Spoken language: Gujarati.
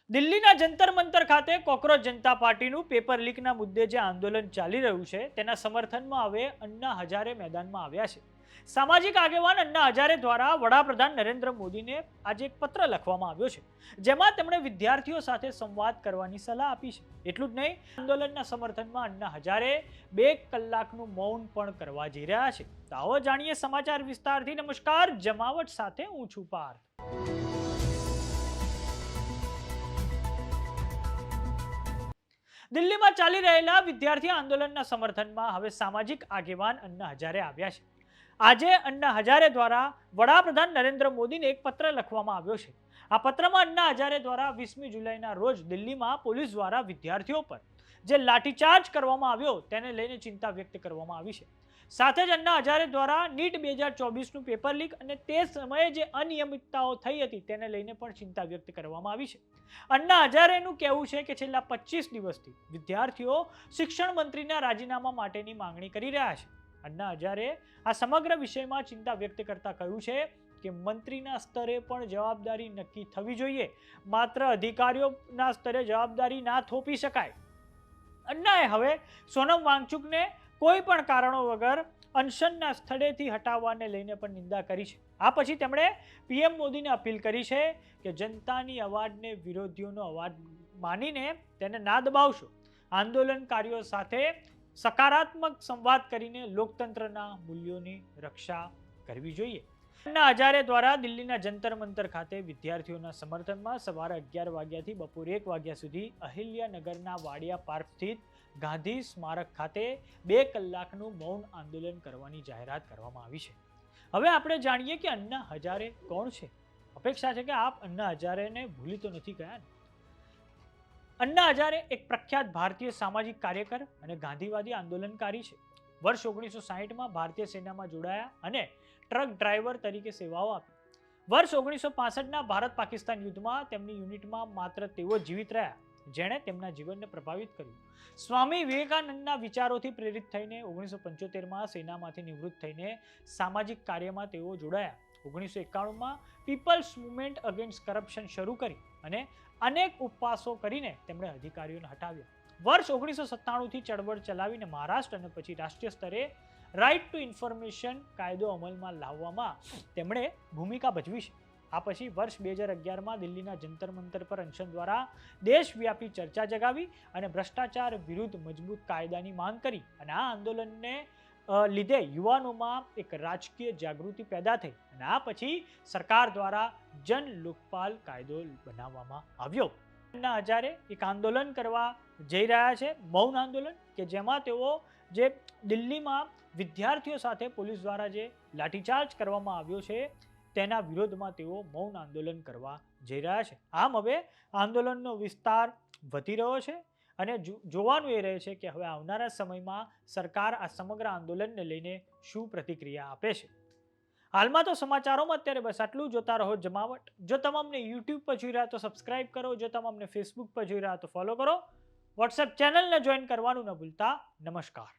દિલ્હીના જંતર મંતર ખાતે કોકરોચ જનતા પાર્ટીનું પેપર લીકના મુદ્દે જે આંદોલન ચાલી રહ્યું છે તેના સમર્થનમાં હવે અન્ના હજારે મેદાનમાં આવ્યા છે. સામાજિક આગેવાન અન્ના હજારે દ્વારા વડાપ્રધાન નરેન્દ્ર મોદીને આજે એક પત્ર લખવામાં આવ્યો છે, જેમાં તેમણે વિદ્યાર્થીઓ સાથે સંવાદ કરવાની સલાહ આપી છે. એટલું જ નહીં, આંદોલનના સમર્થનમાં અન્ના હજારે 2 કલાકનું મૌન પણ કરવા જઈ રહ્યા છે. તો આવો જાણીએ સમાચાર વિસ્તારથી. નમસ્કાર, જમાવટ સાથે હું છું પાર્થ. દિલ્હીમાં ચાલી રહેલા વિદ્યાર્થી આંદોલનના સમર્થનમાં હવે સામાજિક આગેવાન અન્ના હજારે આવ્યા છે. આજે અન્ના હજારે દ્વારા વડાપ્રધાન નરેન્દ્ર મોદીને એક પત્ર લખવામાં આવ્યો છે. આ પત્રમાં અન્ના હજારે દ્વારા 20મી જુલાઈના રોજ દિલ્હીમાં પોલીસ દ્વારા વિદ્યાર્થીઓ પર જે લાઠીચાર્જ કરવામાં આવ્યો તેને લઈને ચિંતા વ્યક્ત કરવામાં આવી છે. સાથે જ અન્ના હજારે દ્વારા નીટ 2024નું પેપર લીક અને તે સમયે જે અનિયમિતતાઓ થઈ હતી તેને લઈને પણ ચિંતા વ્યક્ત કરવામાં આવી છે. અન્ના હજારેનું કહેવું છે કે છેલ્લા 25 દિવસથી વિદ્યાર્થીઓ શિક્ષણ મંત્રીના રાજીનામા માટેની માંગણી કરી રહ્યા છે. અન્ના હજારે આ સમગ્ર વિષયમાં ચિંતા વ્યક્ત કરતા કહ્યું છે કે મંત્રીના સ્તરે પણ જવાબદારી નક્કી થવી જોઈએ, માત્ર અધિકારીઓના સ્તરે જવાબદારી ના થોપી શકાય. અન્નાએ હવે સોનમ વાંગચુકને કોઈ પણ કારણો વગર અનશનના સ્થળેથી હટાવવાને લઈને પણ નિંદા કરી છે. આ પછી તેમણે પીએમ મોદીને અપીલ કરી છે કે જનતાની અવાજને વિરોધીઓનો અવાજ માનીને તેને ના દબાવશો. આંદોલનકારીઓ સાથે સકારાત્મક સંવાદ કરીને લોકતંત્રના મૂલ્યોની રક્ષા કરવી જોઈએ. અન્ના હજારે દ્વારા દિલ્હીના જંતર મંતર ખાતે વિદ્યાર્થીઓના સમર્થનમાં સવારે 11 વાગ્યાથી બપોરે 1 વાગ્યા સુધી અહિલ્યાનગરના વાડિયા પાર્ક સ્થિત ગાંધી સ્મારક ખાતે 2 કલાકનું મૌન આંદોલન કરવાની જાહેરાત કરવામાં આવી છે. હવે આપણે જાણીએ કે અન્ના હજારે કોણ છે. અપેક્ષા છે કે આપ અન્ના હજારેને ભૂલી તો નથી ગયા ને. અન્ના હજારે એક પ્રખ્યાત ભારતીય સામાજિક કાર્યકર અને ગાંધીવાદી આંદોલનકારી છે. વર્ષ 1960માં ભારતીય સેનામાં જોડાયા અને ટ્રક ડ્રાઈવર તરીકે સેવાઓ આપી. વર્ષ 1965ના ભારત પાકિસ્તાન યુદ્ધમાં તેમની યુનિટમાં માત્ર તેઓ જીવિત રહ્યા જેણે તેમના જીવનને પ્રભાવિત કર્યું. સ્વામી વિવેકાનંદના વિચારોથી પ્રેરિત થઈને 1975માં સેનામાંથી નિવૃત્ત થઈને સામાજિક કાર્યમાં તેઓ જોડાયા. 1991માં પીપલ્સ મુવમેન્ટ અગેન્સ્ટ કરપ્શન શરૂ કરી અને અનેક ઉપવાસો કરીને તેમણે અધિકારીઓને હટાવ્યા. વર્ષ 1997થી ચળવળ ચલાવીને મહારાષ્ટ્ર અને પછી રાષ્ટ્રીય સ્તરે રાઇટ ટુ ઇન્ફોર્મેશન કાયદો અમલમાં લાવવામાં તેમણે ભૂમિકા ભજવી છે. આ પછી વર્ષ 2011માં દિલ્હીના જંતર મંતર પર અનશન દ્વારા દેશવ્યાપી ચર્ચા જગાવી અને ભ્રષ્ટાચાર વિરુદ્ધ મજબૂત કાયદાની માંગ કરી અને આ આંદોલનને લીધે યુવાનોમાં એક રાજકીય જાગૃતિ પેદા થઈ અને આ પછી સરકાર દ્વારા જન લોકપાલ કાયદો બનાવવામાં આવ્યો. અન્ના હજારે એક આંદોલન કરવા જઈ રહ્યા છે, મૌન આંદોલન, કે જેમાં તેઓ જે દિલ્હીમાં વિદ્યાર્થીઓ સાથે પોલીસ દ્વારા જે લાઠીચાર્જ કરવામાં આવ્યો છે તેના વિરોધમાં તેઓ મૌન આંદોલન કરવા જઈ રહ્યા છે. આમ હવે આંદોલનનો વિસ્તાર વધી રહ્યો છે અને જોવાનું એ રહે છે કે હવે આવનારા સમયમાં સરકાર આ સમગ્ર આંદોલનને લઈને શું પ્રતિક્રિયા આપે છે. હાલમાં તો સમાચારોમાં અત્યારે બસ આટલું. જોતા રહો જમાવટ. જો તમામને યુટ્યુબ પર જોઈ રહ્યા તો સબસ્ક્રાઇબ કરો, જો તમામને ફેસબુક પર જોઈ રહ્યા તો ફોલો કરો, વોટ્સએપ ચેનલને જોઈન કરવાનું ન ભૂલતા. નમસ્કાર.